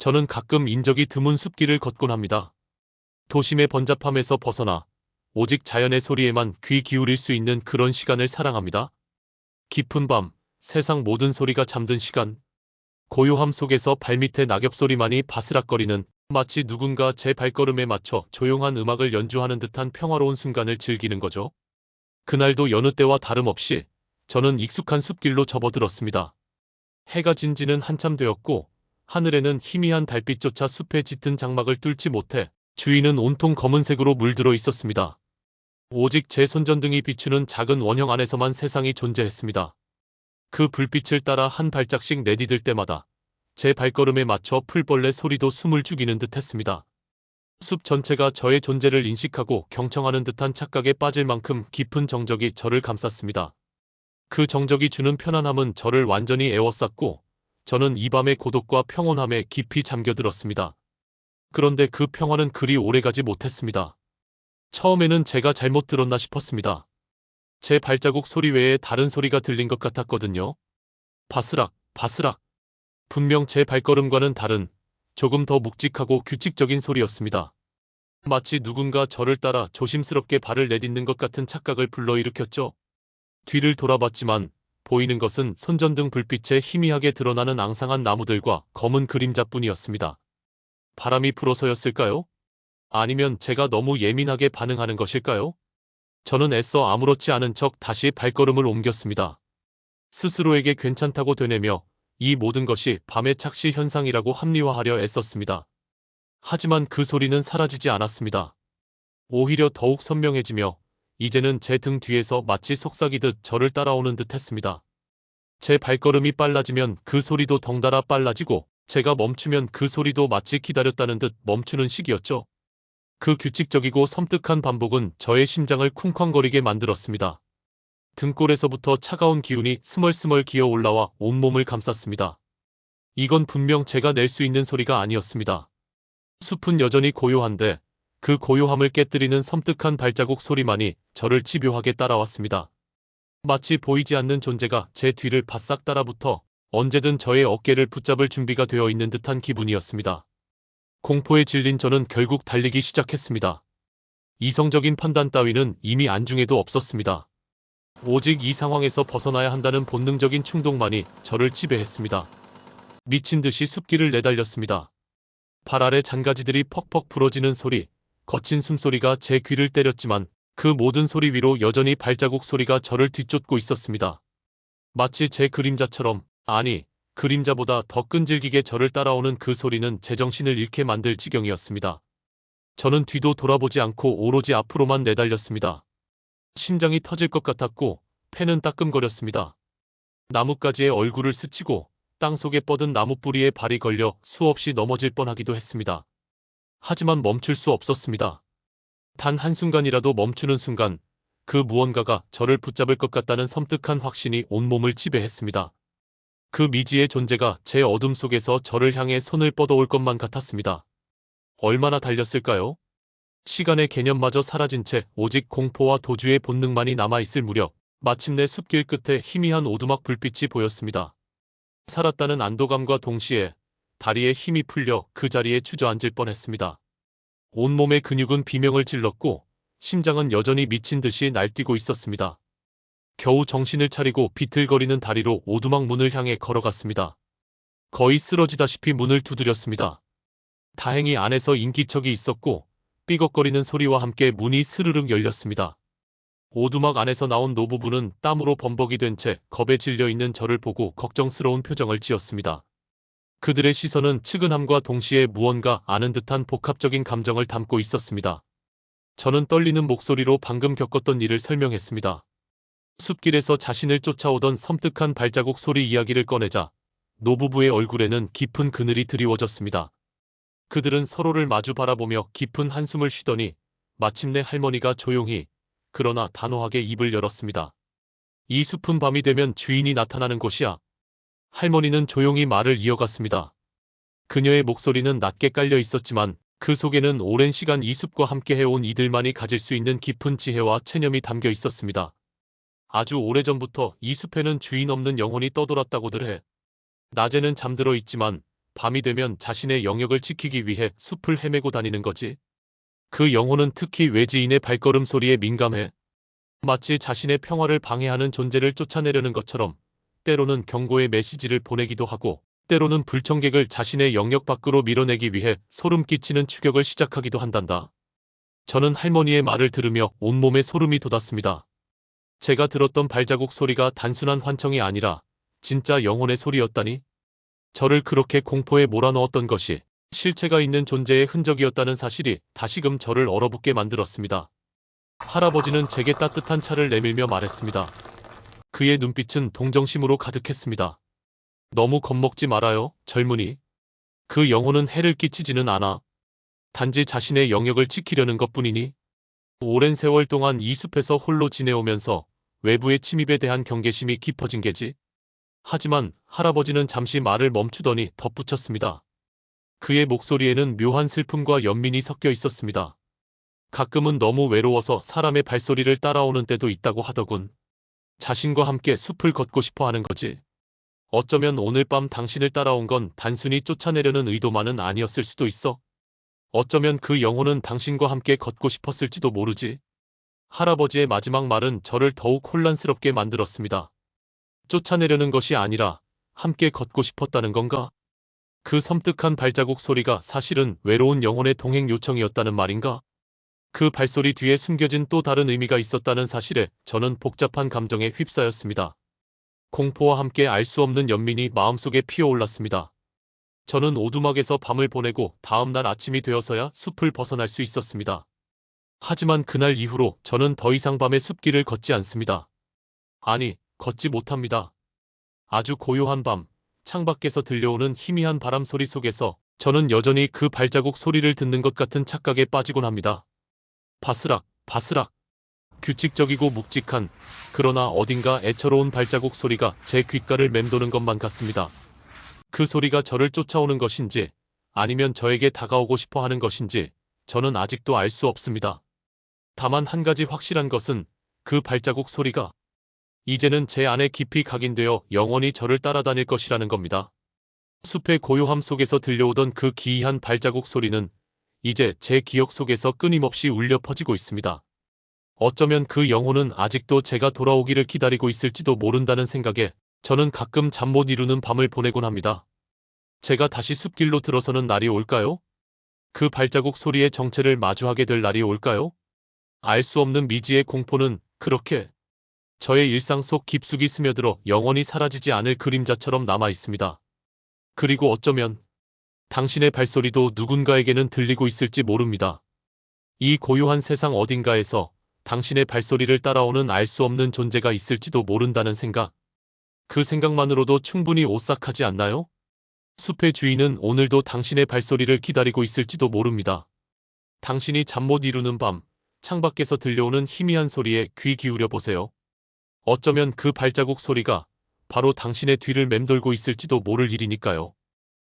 저는 가끔 인적이 드문 숲길을 걷곤 합니다. 도심의 번잡함에서 벗어나 오직 자연의 소리에만 귀 기울일 수 있는 그런 시간을 사랑합니다. 깊은 밤, 세상 모든 소리가 잠든 시간, 고요함 속에서 발밑에 낙엽 소리만이 바스락거리는, 마치 누군가 제 발걸음에 맞춰 조용한 음악을 연주하는 듯한 평화로운 순간을 즐기는 거죠. 그날도 여느 때와 다름없이 저는 익숙한 숲길로 접어들었습니다. 해가 진 지는 한참 되었고 하늘에는 희미한 달빛조차 숲의 짙은 장막을 뚫지 못해 주위는 온통 검은색으로 물들어 있었습니다. 오직 제 손전등이 비추는 작은 원형 안에서만 세상이 존재했습니다. 그 불빛을 따라 한 발짝씩 내디딜 때마다 제 발걸음에 맞춰 풀벌레 소리도 숨을 죽이는 듯 했습니다. 숲 전체가 저의 존재를 인식하고 경청하는 듯한 착각에 빠질 만큼 깊은 정적이 저를 감쌌습니다. 그 정적이 주는 편안함은 저를 완전히 에워쌌고 저는 이 밤의 고독과 평온함에 깊이 잠겨들었습니다. 그런데 그 평화는 그리 오래가지 못했습니다. 처음에는 제가 잘못 들었나 싶었습니다. 제 발자국 소리 외에 다른 소리가 들린 것 같았거든요. 바스락, 바스락. 분명 제 발걸음과는 다른 조금 더 묵직하고 규칙적인 소리였습니다. 마치 누군가 저를 따라 조심스럽게 발을 내딛는 것 같은 착각을 불러일으켰죠. 뒤를 돌아봤지만 보이는 것은 손전등 불빛에 희미하게 드러나는 앙상한 나무들과 검은 그림자뿐이었습니다. 바람이 불어서였을까요? 아니면 제가 너무 예민하게 반응하는 것일까요? 저는 애써 아무렇지 않은 척 다시 발걸음을 옮겼습니다. 스스로에게 괜찮다고 되뇌며 이 모든 것이 밤의 착시 현상이라고 합리화하려 애썼습니다. 하지만 그 소리는 사라지지 않았습니다. 오히려 더욱 선명해지며 이제는 제 등 뒤에서 마치 속삭이듯 저를 따라오는 듯 했습니다. 제 발걸음이 빨라지면 그 소리도 덩달아 빨라지고 제가 멈추면 그 소리도 마치 기다렸다는 듯 멈추는 식이었죠. 그 규칙적이고 섬뜩한 반복은 저의 심장을 쿵쾅거리게 만들었습니다. 등골에서부터 차가운 기운이 스멀스멀 기어 올라와 온몸을 감쌌습니다. 이건 분명 제가 낼 수 있는 소리가 아니었습니다. 숲은 여전히 고요한데 그 고요함을 깨뜨리는 섬뜩한 발자국 소리만이 저를 집요하게 따라왔습니다. 마치 보이지 않는 존재가 제 뒤를 바싹 따라붙어 언제든 저의 어깨를 붙잡을 준비가 되어 있는 듯한 기분이었습니다. 공포에 질린 저는 결국 달리기 시작했습니다. 이성적인 판단 따위는 이미 안중에도 없었습니다. 오직 이 상황에서 벗어나야 한다는 본능적인 충동만이 저를 지배했습니다. 미친 듯이 숲길을 내달렸습니다. 발 아래 잔가지들이 퍽퍽 부러지는 소리, 거친 숨소리가 제 귀를 때렸지만 그 모든 소리 위로 여전히 발자국 소리가 저를 뒤쫓고 있었습니다. 마치 제 그림자처럼, 아니, 그림자보다 더 끈질기게 저를 따라오는 그 소리는 제정신을 잃게 만들 지경이었습니다. 저는 뒤도 돌아보지 않고 오로지 앞으로만 내달렸습니다. 심장이 터질 것 같았고 폐는 따끔거렸습니다. 나뭇가지에 얼굴을 스치고 땅속에 뻗은 나무뿌리에 발이 걸려 수없이 넘어질 뻔하기도 했습니다. 하지만 멈출 수 없었습니다. 단 한순간이라도 멈추는 순간 그 무언가가 저를 붙잡을 것 같다는 섬뜩한 확신이 온몸을 지배했습니다. 그 미지의 존재가 제 어둠 속에서 저를 향해 손을 뻗어올 것만 같았습니다. 얼마나 달렸을까요? 시간의 개념마저 사라진 채 오직 공포와 도주의 본능만이 남아있을 무렵 마침내 숲길 끝에 희미한 오두막 불빛이 보였습니다. 살았다는 안도감과 동시에 다리에 힘이 풀려 그 자리에 주저앉을 뻔했습니다. 온몸의 근육은 비명을 질렀고 심장은 여전히 미친 듯이 날뛰고 있었습니다. 겨우 정신을 차리고 비틀거리는 다리로 오두막 문을 향해 걸어갔습니다. 거의 쓰러지다시피 문을 두드렸습니다. 다행히 안에서 인기척이 있었고 삐걱거리는 소리와 함께 문이 스르륵 열렸습니다. 오두막 안에서 나온 노부부는 땀으로 범벅이 된 채 겁에 질려 있는 저를 보고 걱정스러운 표정을 지었습니다. 그들의 시선은 측은함과 동시에 무언가 아는 듯한 복합적인 감정을 담고 있었습니다. 저는 떨리는 목소리로 방금 겪었던 일을 설명했습니다. 숲길에서 자신을 쫓아오던 섬뜩한 발자국 소리 이야기를 꺼내자 노부부의 얼굴에는 깊은 그늘이 드리워졌습니다. 그들은 서로를 마주 바라보며 깊은 한숨을 쉬더니 마침내 할머니가 조용히 그러나 단호하게 입을 열었습니다. 이 숲은 밤이 되면 주인이 나타나는 곳이야. 할머니는 조용히 말을 이어갔습니다. 그녀의 목소리는 낮게 깔려 있었지만 그 속에는 오랜 시간 이 숲과 함께 해온 이들만이 가질 수 있는 깊은 지혜와 체념이 담겨 있었습니다. 아주 오래전부터 이 숲에는 주인 없는 영혼이 떠돌았다고들 해. 낮에는 잠들어 있지만 밤이 되면 자신의 영역을 지키기 위해 숲을 헤매고 다니는 거지. 그 영혼은 특히 외지인의 발걸음 소리에 민감해. 마치 자신의 평화를 방해하는 존재를 쫓아내려는 것처럼 때로는 경고의 메시지를 보내기도 하고 때로는 불청객을 자신의 영역 밖으로 밀어내기 위해 소름 끼치는 추격을 시작하기도 한단다. 저는 할머니의 말을 들으며 온몸에 소름이 돋았습니다. 제가 들었던 발자국 소리가 단순한 환청이 아니라 진짜 영혼의 소리였다니. 저를 그렇게 공포에 몰아넣었던 것이 실체가 있는 존재의 흔적이었다는 사실이 다시금 저를 얼어붙게 만들었습니다. 할아버지는 제게 따뜻한 차를 내밀며 말했습니다. 그의 눈빛은 동정심으로 가득했습니다. 너무 겁먹지 말아요, 젊은이. 그 영혼은 해를 끼치지는 않아. 단지 자신의 영역을 지키려는 것뿐이니. 오랜 세월 동안 이 숲에서 홀로 지내오면서 외부의 침입에 대한 경계심이 깊어진 게지. 하지만 할아버지는 잠시 말을 멈추더니 덧붙였습니다. 그의 목소리에는 묘한 슬픔과 연민이 섞여 있었습니다. 가끔은 너무 외로워서 사람의 발소리를 따라오는 때도 있다고 하더군. 자신과 함께 숲을 걷고 싶어 하는 거지. 어쩌면 오늘 밤 당신을 따라온 건 단순히 쫓아내려는 의도만은 아니었을 수도 있어. 어쩌면 그 영혼은 당신과 함께 걷고 싶었을지도 모르지. 할아버지의 마지막 말은 저를 더욱 혼란스럽게 만들었습니다. 쫓아내려는 것이 아니라 함께 걷고 싶었다는 건가? 그 섬뜩한 발자국 소리가 사실은 외로운 영혼의 동행 요청이었다는 말인가? 그 발소리 뒤에 숨겨진 또 다른 의미가 있었다는 사실에 저는 복잡한 감정에 휩싸였습니다. 공포와 함께 알 수 없는 연민이 마음속에 피어올랐습니다. 저는 오두막에서 밤을 보내고 다음 날 아침이 되어서야 숲을 벗어날 수 있었습니다. 하지만 그날 이후로 저는 더 이상 밤의 숲길을 걷지 않습니다. 아니, 걷지 못합니다. 아주 고요한 밤, 창밖에서 들려오는 희미한 바람 소리 속에서 저는 여전히 그 발자국 소리를 듣는 것 같은 착각에 빠지곤 합니다. 바스락, 바스락. 규칙적이고 묵직한, 그러나 어딘가 애처로운 발자국 소리가 제 귓가를 맴도는 것만 같습니다. 그 소리가 저를 쫓아오는 것인지 아니면 저에게 다가오고 싶어 하는 것인지 저는 아직도 알 수 없습니다. 다만 한 가지 확실한 것은 그 발자국 소리가 이제는 제 안에 깊이 각인되어 영원히 저를 따라다닐 것이라는 겁니다. 숲의 고요함 속에서 들려오던 그 기이한 발자국 소리는 이제 제 기억 속에서 끊임없이 울려 퍼지고 있습니다. 어쩌면 그 영혼은 아직도 제가 돌아오기를 기다리고 있을지도 모른다는 생각에 저는 가끔 잠 못 이루는 밤을 보내곤 합니다. 제가 다시 숲길로 들어서는 날이 올까요? 그 발자국 소리의 정체를 마주하게 될 날이 올까요? 알 수 없는 미지의 공포는 그렇게 저의 일상 속 깊숙이 스며들어 영원히 사라지지 않을 그림자처럼 남아 있습니다. 그리고 어쩌면 당신의 발소리도 누군가에게는 들리고 있을지 모릅니다. 이 고요한 세상 어딘가에서 당신의 발소리를 따라오는 알 수 없는 존재가 있을지도 모른다는 생각. 그 생각만으로도 충분히 오싹하지 않나요? 숲의 주인은 오늘도 당신의 발소리를 기다리고 있을지도 모릅니다. 당신이 잠 못 이루는 밤, 창밖에서 들려오는 희미한 소리에 귀 기울여 보세요. 어쩌면 그 발자국 소리가 바로 당신의 뒤를 맴돌고 있을지도 모를 일이니까요.